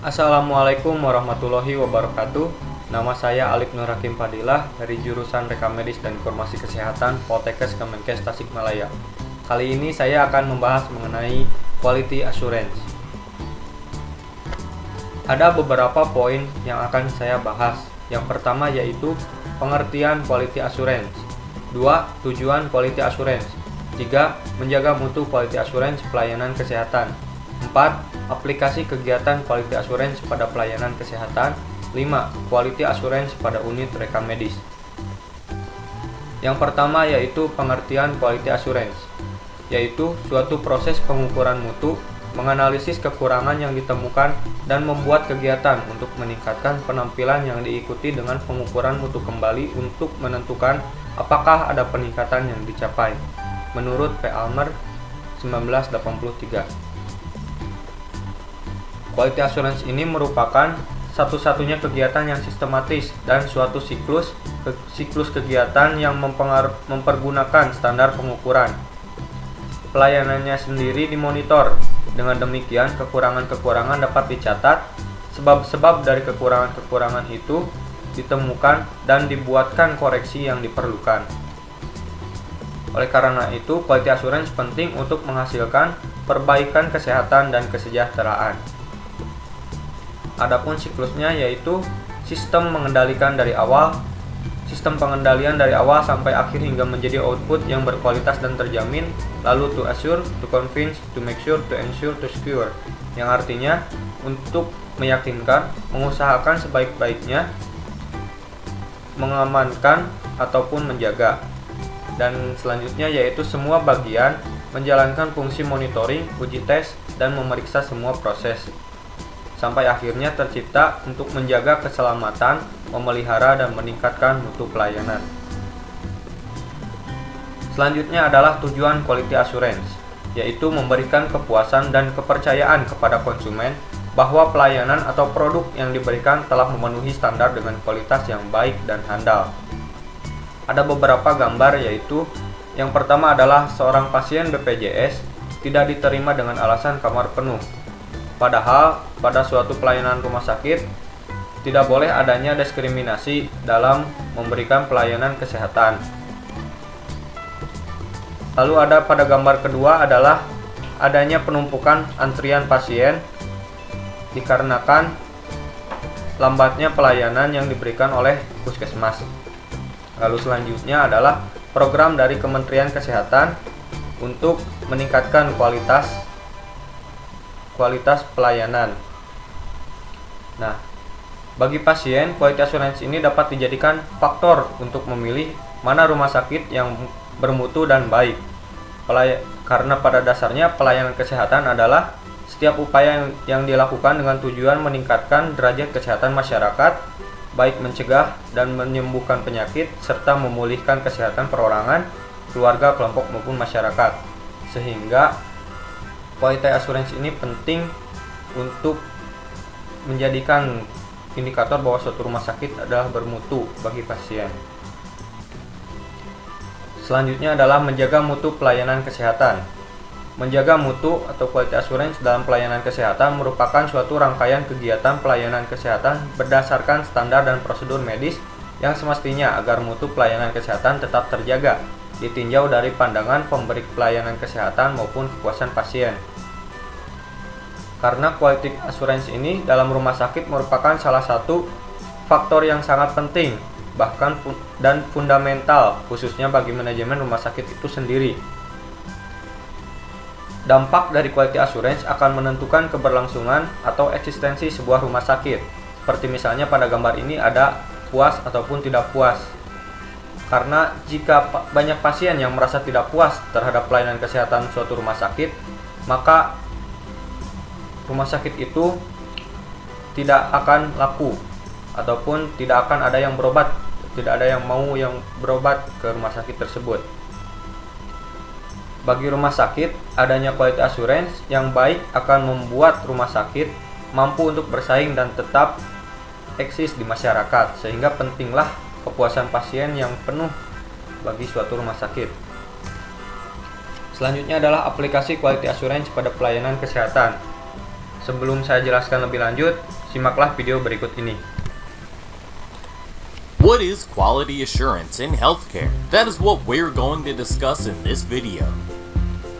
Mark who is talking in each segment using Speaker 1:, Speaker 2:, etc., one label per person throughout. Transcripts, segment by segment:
Speaker 1: Assalamualaikum warahmatullahi wabarakatuh. Nama saya Alif Nur Hakim Fadilah dari jurusan Rekam Medis dan Informasi Kesehatan Poltekkes Kemenkes Tasikmalaya. Kali ini saya akan membahas mengenai quality assurance. Ada beberapa poin yang akan saya bahas. Yang pertama yaitu pengertian quality assurance. 2. Tujuan quality assurance. 3. Menjaga mutu quality assurance pelayanan kesehatan. 4. Aplikasi kegiatan quality assurance pada pelayanan kesehatan. 5. Quality assurance pada unit rekam medis. Yang pertama yaitu pengertian quality assurance, yaitu suatu proses pengukuran mutu, menganalisis kekurangan yang ditemukan, dan membuat kegiatan untuk meningkatkan penampilan yang diikuti dengan pengukuran mutu kembali untuk menentukan apakah ada peningkatan yang dicapai, menurut P. Almer 1983. Quality assurance ini merupakan satu-satunya kegiatan yang sistematis dan suatu siklus kegiatan yang mempergunakan standar pengukuran. Pelayanannya sendiri dimonitor. Dengan demikian, kekurangan-kekurangan dapat dicatat, sebab-sebab dari kekurangan-kekurangan itu ditemukan dan dibuatkan koreksi yang diperlukan. Oleh karena itu, quality assurance penting untuk menghasilkan perbaikan kesehatan dan kesejahteraan. Adapun siklusnya yaitu sistem pengendalian dari awal sampai akhir hingga menjadi output yang berkualitas dan terjamin, lalu to assure, to convince, to make sure, to ensure, to secure, yang artinya untuk meyakinkan, mengusahakan sebaik-baiknya, mengamankan ataupun menjaga. Dan selanjutnya yaitu semua bagian menjalankan fungsi monitoring, uji tes, dan memeriksa semua proses sampai akhirnya tercipta untuk menjaga keselamatan, memelihara dan meningkatkan mutu pelayanan. Selanjutnya adalah tujuan quality assurance, yaitu memberikan kepuasan dan kepercayaan kepada konsumen bahwa pelayanan atau produk yang diberikan telah memenuhi standar dengan kualitas yang baik dan handal. Ada beberapa gambar, yaitu yang pertama adalah seorang pasien BPJS tidak diterima dengan alasan kamar penuh. Padahal pada suatu pelayanan rumah sakit tidak boleh adanya diskriminasi dalam memberikan pelayanan kesehatan. Lalu ada pada gambar kedua adalah adanya penumpukan antrian pasien dikarenakan lambatnya pelayanan yang diberikan oleh puskesmas. Lalu selanjutnya adalah program dari Kementerian Kesehatan untuk meningkatkan kualitas pelayanan. Nah, bagi pasien, quality assurance ini dapat dijadikan faktor untuk memilih mana rumah sakit yang bermutu dan baik. Karena pada dasarnya pelayanan kesehatan adalah setiap upaya yang dilakukan dengan tujuan meningkatkan derajat kesehatan masyarakat, baik mencegah dan menyembuhkan penyakit, serta memulihkan kesehatan perorangan, keluarga, kelompok maupun masyarakat. Sehingga quality assurance ini penting untuk menjadikan indikator bahwa suatu rumah sakit adalah bermutu bagi pasien. Selanjutnya adalah menjaga mutu pelayanan kesehatan. Menjaga mutu atau quality assurance dalam pelayanan kesehatan merupakan suatu rangkaian kegiatan pelayanan kesehatan berdasarkan standar dan prosedur medis yang semestinya agar mutu pelayanan kesehatan tetap terjaga, ditinjau dari pandangan pemberi pelayanan kesehatan maupun kepuasan pasien. Karena quality assurance ini dalam rumah sakit merupakan salah satu faktor yang sangat penting, bahkan dan fundamental, khususnya bagi manajemen rumah sakit itu sendiri. Dampak dari quality assurance akan menentukan keberlangsungan atau eksistensi sebuah rumah sakit. Seperti misalnya pada gambar ini ada puas ataupun tidak puas. Karena jika banyak pasien yang merasa tidak puas terhadap pelayanan kesehatan suatu rumah sakit, maka rumah sakit itu tidak akan laku ataupun tidak akan ada yang berobat, tidak ada yang mau yang berobat ke rumah sakit tersebut. Bagi rumah sakit, adanya quality assurance yang baik akan membuat rumah sakit mampu untuk bersaing dan tetap eksis di masyarakat, sehingga pentinglah kepuasan pasien yang penuh bagi suatu rumah sakit. Selanjutnya adalah aplikasi quality assurance pada pelayanan kesehatan. Sebelum saya jelaskan lebih lanjut, simaklah video berikut ini.
Speaker 2: What is quality assurance in healthcare? That is what we're going to discuss in this video.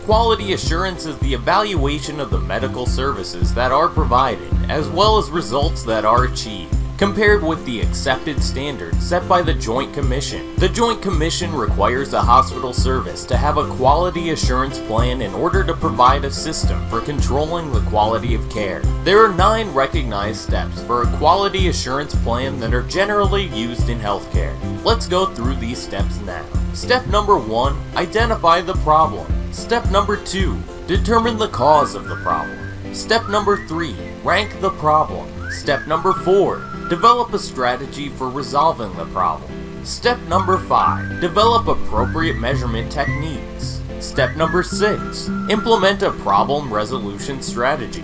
Speaker 2: Quality assurance is the evaluation of the medical services that are provided, as well as results that are achieved, compared with the accepted standards set by the Joint Commission. The Joint Commission requires a hospital service to have a quality assurance plan in order to provide a system for controlling the quality of care. There are 9 recognized steps for a quality assurance plan that are generally used in healthcare. Let's go through these steps now. Step number 1, identify the problem. Step number 2, determine the cause of the problem. Step number 3, rank the problem. Step number 4, develop a strategy for resolving the problem. Step number 5, develop appropriate measurement techniques. Step number 6, implement a problem resolution strategy.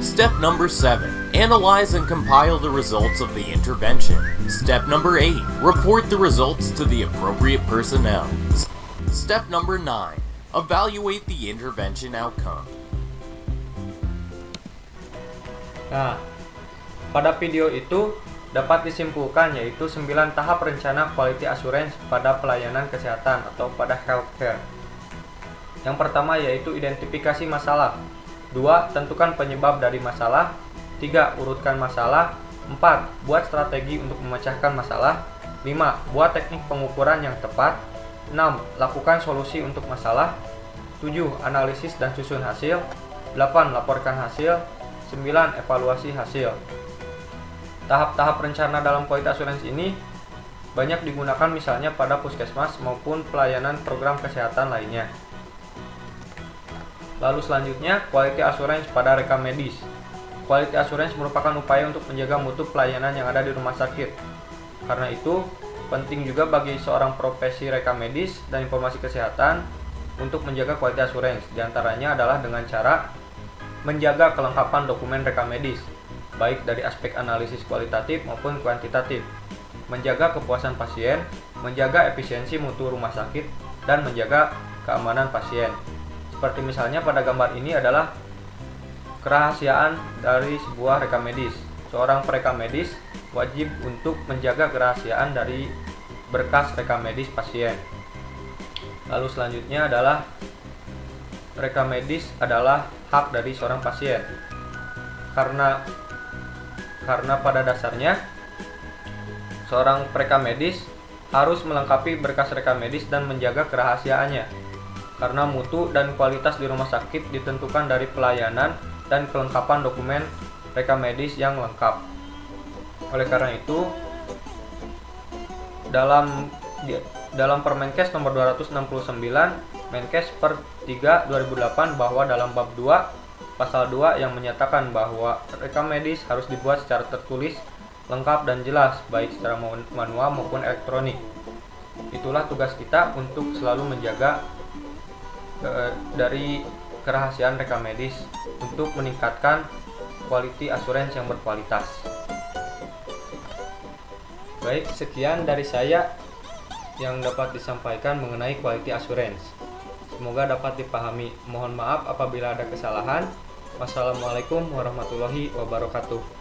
Speaker 2: Step number 7, analyze and compile the results of the intervention. Step number 8, report the results to the appropriate personnel. Step number 9, evaluate the intervention outcome.
Speaker 1: Nah, pada video itu dapat disimpulkan yaitu 9 tahap rencana quality assurance pada pelayanan kesehatan atau pada healthcare. Yang pertama yaitu identifikasi masalah. 2. Tentukan penyebab dari masalah. 3. Urutkan masalah. 4. Buat strategi untuk memecahkan masalah. 5. Buat teknik pengukuran yang tepat. 6. Lakukan solusi untuk masalah. 7. Analisis dan susun hasil. 8. Laporkan hasil. 9. Evaluasi hasil. Tahap-tahap rencana dalam quality assurance ini banyak digunakan misalnya pada puskesmas maupun pelayanan program kesehatan lainnya. Lalu selanjutnya, quality assurance pada rekam medis. Quality assurance merupakan upaya untuk menjaga mutu pelayanan yang ada di rumah sakit. Karena itu, penting juga bagi seorang profesi rekam medis dan informasi kesehatan untuk menjaga quality assurance. Di antaranya adalah dengan cara menjaga kelengkapan dokumen rekam medis, baik dari aspek analisis kualitatif maupun kuantitatif, menjaga kepuasan pasien, menjaga efisiensi mutu rumah sakit, dan menjaga keamanan pasien. Seperti misalnya pada gambar ini adalah kerahasiaan dari sebuah rekam medis. Seorang perekam medis wajib untuk menjaga kerahasiaan dari berkas rekam medis pasien. Lalu selanjutnya adalah rekam medis adalah hak dari seorang pasien. Karena pada dasarnya seorang perekam medis harus melengkapi berkas rekam medis dan menjaga kerahasiaannya. Karena mutu dan kualitas di rumah sakit ditentukan dari pelayanan dan kelengkapan dokumen rekam medis yang lengkap. Oleh karena itu, dalam Permenkes nomor 269 Menkes per 3 2008 bahwa dalam bab 2 pasal 2 yang menyatakan bahwa rekam medis harus dibuat secara tertulis, lengkap dan jelas baik secara manual maupun elektronik. Itulah tugas kita untuk selalu menjaga dari kerahasiaan rekam medis untuk meningkatkan quality assurance yang berkualitas. Baik, sekian dari saya yang dapat disampaikan mengenai quality assurance. Semoga dapat dipahami. Mohon maaf apabila ada kesalahan. Wassalamualaikum warahmatullahi wabarakatuh.